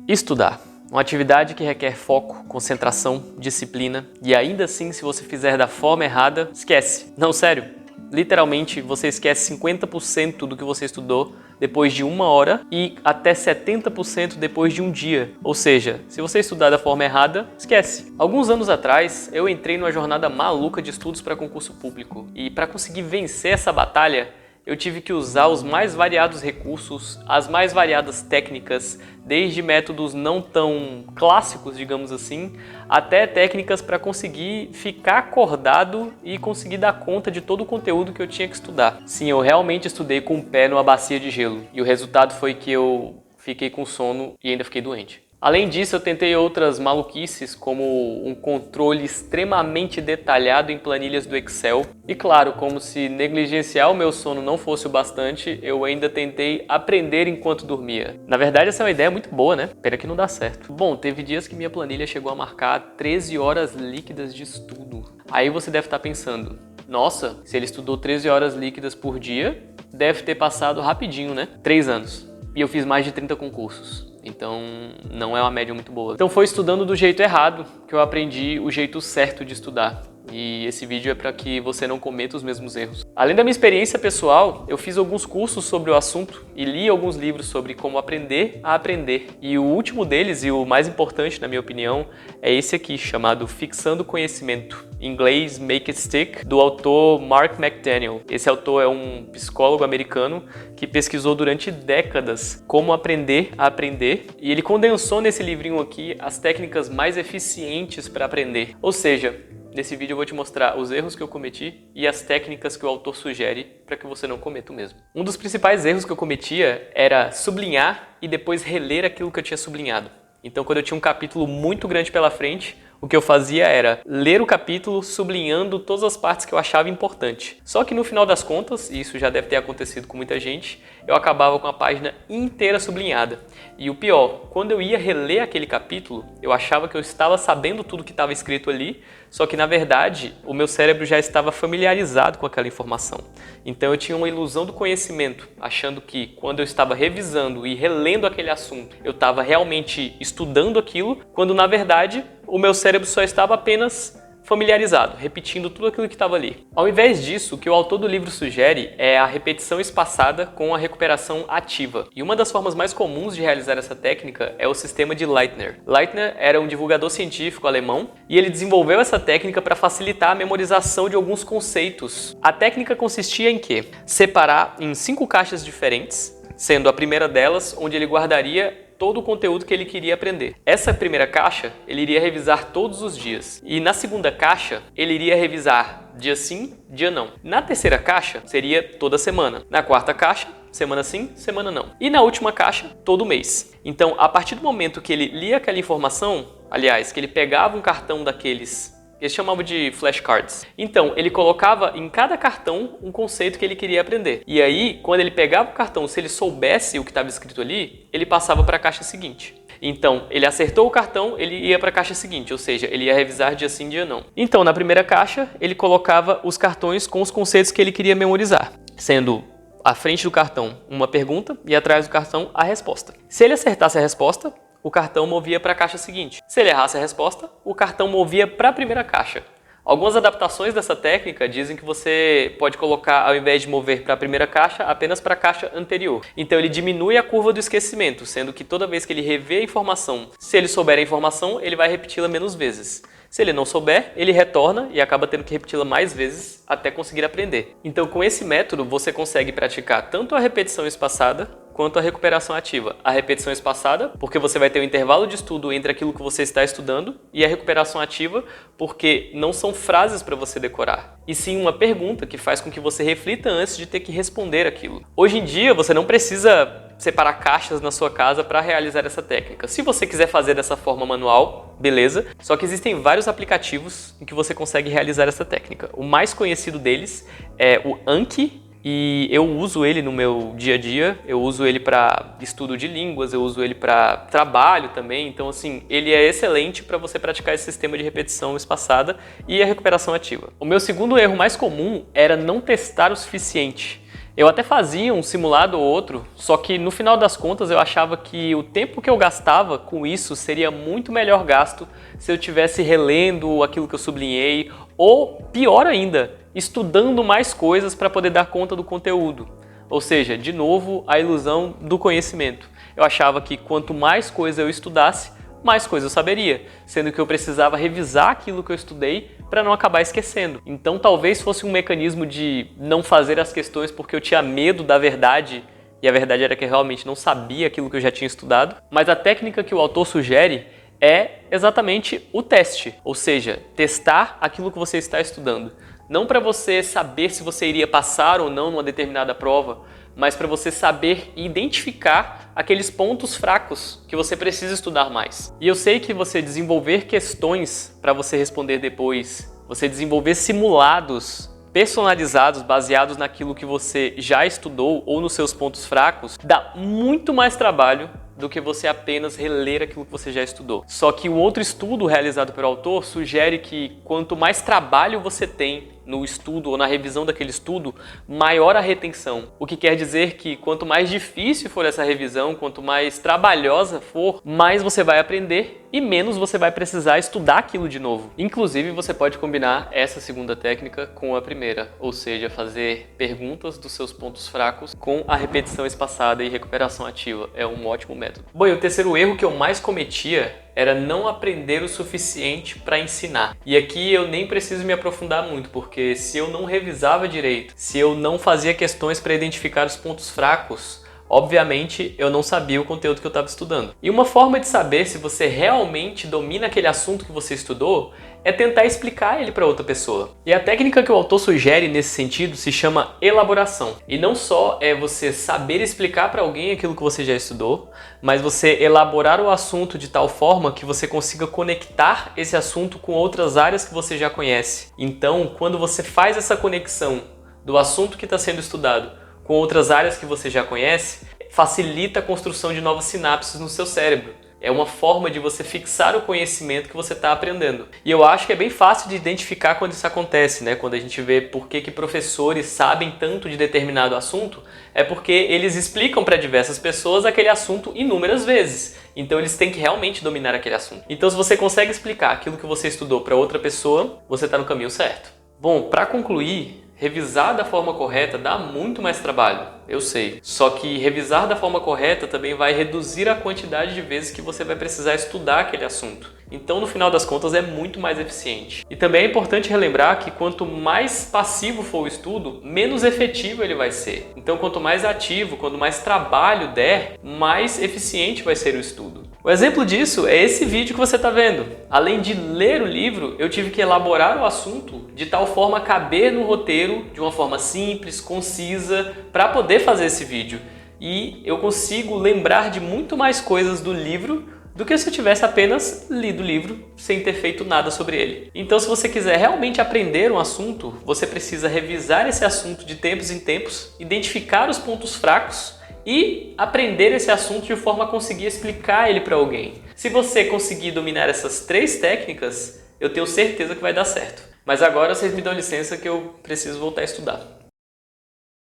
Estudar. Uma atividade que requer foco, concentração, disciplina e ainda assim, se você fizer da forma errada, esquece. Não, sério. Literalmente, você esquece 50% do que você estudou depois de 1 hora e até 70% depois de um dia. Ou seja, se você estudar da forma errada, esquece. Alguns anos atrás, eu entrei numa jornada maluca de estudos para concurso público. E para conseguir vencer essa batalha, eu tive que usar os mais variados recursos, as mais variadas técnicas, desde métodos não tão clássicos, digamos assim, até técnicas para conseguir ficar acordado e conseguir dar conta de todo o conteúdo que eu tinha que estudar. Sim, eu realmente estudei com o pé numa bacia de gelo e o resultado foi que eu fiquei com sono e ainda fiquei doente. Além disso, eu tentei outras maluquices, como um controle extremamente detalhado em planilhas do Excel. E claro, como se negligenciar o meu sono não fosse o bastante, eu ainda tentei aprender enquanto dormia. Na verdade, essa é uma ideia muito boa, né? Pena que não dá certo. Bom, teve dias que minha planilha chegou a marcar 13 horas líquidas de estudo. Aí você deve estar pensando, nossa, se ele estudou 13 horas líquidas por dia, deve ter passado rapidinho, né? 3 anos. E eu fiz mais de 30 concursos. Então, não é uma média muito boa. Então, foi estudando do jeito errado que eu aprendi o jeito certo de estudar. E esse vídeo é para que você não cometa os mesmos erros. Além da minha experiência pessoal, eu fiz alguns cursos sobre o assunto e li alguns livros sobre como aprender a aprender. E o último deles, e o mais importante na minha opinião, é esse aqui, chamado Fixando Conhecimento. Em inglês, Make It Stick, do autor Mark McDaniel. Esse autor é um psicólogo americano que pesquisou durante décadas como aprender a aprender. E ele condensou nesse livrinho aqui as técnicas mais eficientes para aprender. Ou seja, nesse vídeo eu vou te mostrar os erros que eu cometi e as técnicas que o autor sugere para que você não cometa o mesmo. Um dos principais erros que eu cometia era sublinhar e depois reler aquilo que eu tinha sublinhado. Então, quando eu tinha um capítulo muito grande pela frente, o que eu fazia era ler o capítulo sublinhando todas as partes que eu achava importante. Só que no final das contas, e isso já deve ter acontecido com muita gente, eu acabava com a página inteira sublinhada. E o pior, quando eu ia reler aquele capítulo, eu achava que eu estava sabendo tudo que estava escrito ali, só que na verdade o meu cérebro já estava familiarizado com aquela informação. Então eu tinha uma ilusão do conhecimento, achando que quando eu estava revisando e relendo aquele assunto, eu estava realmente estudando aquilo, quando na verdade o meu cérebro só estava apenas familiarizado, repetindo tudo aquilo que estava ali. Ao invés disso, o que o autor do livro sugere é a repetição espaçada com a recuperação ativa. E uma das formas mais comuns de realizar essa técnica é o sistema de Leitner. Leitner era um divulgador científico alemão e ele desenvolveu essa técnica para facilitar a memorização de alguns conceitos. A técnica consistia em quê? Separar em 5 caixas diferentes, sendo a primeira delas onde ele guardaria todo o conteúdo que ele queria aprender. Essa primeira caixa, ele iria revisar todos os dias. E na segunda caixa, ele iria revisar dia sim, dia não. Na terceira caixa, seria toda semana. Na quarta caixa, semana sim, semana não. E na última caixa, todo mês. Então, a partir do momento que ele lia aquela informação, aliás, que ele pegava um cartão daqueles, eles chamavam de flashcards. Então, ele colocava em cada cartão um conceito que ele queria aprender. E aí, quando ele pegava o cartão, se ele soubesse o que estava escrito ali, ele passava para a caixa seguinte. Então, ele acertou o cartão, ele ia para a caixa seguinte, ou seja, ele ia revisar dia sim, dia não. Então, na primeira caixa, ele colocava os cartões com os conceitos que ele queria memorizar, sendo à frente do cartão uma pergunta e atrás do cartão a resposta. Se ele acertasse a resposta, o cartão movia para a caixa seguinte. Se ele errasse a resposta, o cartão movia para a primeira caixa. Algumas adaptações dessa técnica dizem que você pode colocar, ao invés de mover para a primeira caixa, apenas para a caixa anterior. Então ele diminui a curva do esquecimento, sendo que toda vez que ele revê a informação, se ele souber a informação, ele vai repeti-la menos vezes. Se ele não souber, ele retorna e acaba tendo que repeti-la mais vezes até conseguir aprender. Então, com esse método, você consegue praticar tanto a repetição espaçada quanto a recuperação ativa. A repetição espaçada, porque você vai ter um intervalo de estudo entre aquilo que você está estudando, e a recuperação ativa, porque não são frases para você decorar, e sim uma pergunta que faz com que você reflita antes de ter que responder aquilo. Hoje em dia, você não precisa separar caixas na sua casa para realizar essa técnica. Se você quiser fazer dessa forma manual, beleza. Só que existem vários aplicativos em que você consegue realizar essa técnica. O mais conhecido deles é o Anki, e eu uso ele no meu dia a dia. Eu uso ele para estudo de línguas, eu uso ele para trabalho também. Então, assim, ele é excelente para você praticar esse sistema de repetição espaçada e a recuperação ativa. O meu segundo erro mais comum era não testar o suficiente. Eu até fazia um simulado ou outro, só que no final das contas eu achava que o tempo que eu gastava com isso seria muito melhor gasto se eu estivesse relendo aquilo que eu sublinhei, ou pior ainda, estudando mais coisas para poder dar conta do conteúdo. Ou seja, de novo, a ilusão do conhecimento. Eu achava que quanto mais coisa eu estudasse, mais coisa eu saberia, sendo que eu precisava revisar aquilo que eu estudei para não acabar esquecendo. Então talvez fosse um mecanismo de não fazer as questões porque eu tinha medo da verdade, e a verdade era que eu realmente não sabia aquilo que eu já tinha estudado. Mas a técnica que o autor sugere é exatamente o teste, ou seja, testar aquilo que você está estudando. Não para você saber se você iria passar ou não numa determinada prova, mas para você saber e identificar aqueles pontos fracos que você precisa estudar mais. E eu sei que você desenvolver questões para você responder depois, você desenvolver simulados personalizados, baseados naquilo que você já estudou ou nos seus pontos fracos, dá muito mais trabalho do que você apenas reler aquilo que você já estudou. Só que o outro estudo realizado pelo autor sugere que quanto mais trabalho você tem no estudo ou na revisão daquele estudo, maior a retenção. O que quer dizer que quanto mais difícil for essa revisão, quanto mais trabalhosa for, mais você vai aprender e menos você vai precisar estudar aquilo de novo. Inclusive, você pode combinar essa segunda técnica com a primeira, ou seja, fazer perguntas dos seus pontos fracos com a repetição espaçada e recuperação ativa. É um ótimo método. Bom, e o terceiro erro que eu mais cometia era não aprender o suficiente para ensinar. E aqui eu nem preciso me aprofundar muito, porque se eu não revisava direito, se eu não fazia questões para identificar os pontos fracos, obviamente eu não sabia o conteúdo que eu estava estudando. E uma forma de saber se você realmente domina aquele assunto que você estudou é tentar explicar ele para outra pessoa. E a técnica que o autor sugere nesse sentido se chama elaboração. E não só é você saber explicar para alguém aquilo que você já estudou, mas você elaborar o assunto de tal forma que você consiga conectar esse assunto com outras áreas que você já conhece. Então, quando você faz essa conexão do assunto que está sendo estudado com outras áreas que você já conhece, facilita a construção de novas sinapses no seu cérebro. É uma forma de você fixar o conhecimento que você está aprendendo. E eu acho que é bem fácil de identificar quando isso acontece, né? Quando a gente vê por que professores sabem tanto de determinado assunto, é porque eles explicam para diversas pessoas aquele assunto inúmeras vezes. Então eles têm que realmente dominar aquele assunto. Então se você consegue explicar aquilo que você estudou para outra pessoa, você está no caminho certo. Bom, para concluir, revisar da forma correta dá muito mais trabalho, eu sei. Só que revisar da forma correta também vai reduzir a quantidade de vezes que você vai precisar estudar aquele assunto. Então, no final das contas, é muito mais eficiente. E também é importante relembrar que quanto mais passivo for o estudo, menos efetivo ele vai ser. Então, quanto mais ativo, quanto mais trabalho der, mais eficiente vai ser o estudo. O exemplo disso é esse vídeo que você está vendo. Além de ler o livro, eu tive que elaborar o assunto de tal forma a caber no roteiro de uma forma simples, concisa, para poder fazer esse vídeo. E eu consigo lembrar de muito mais coisas do livro do que se eu tivesse apenas lido o livro sem ter feito nada sobre ele. Então, se você quiser realmente aprender um assunto, você precisa revisar esse assunto de tempos em tempos, identificar os pontos fracos e aprender esse assunto de forma a conseguir explicar ele para alguém. Se você conseguir dominar essas 3 técnicas, eu tenho certeza que vai dar certo. Mas agora vocês me dão licença que eu preciso voltar a estudar.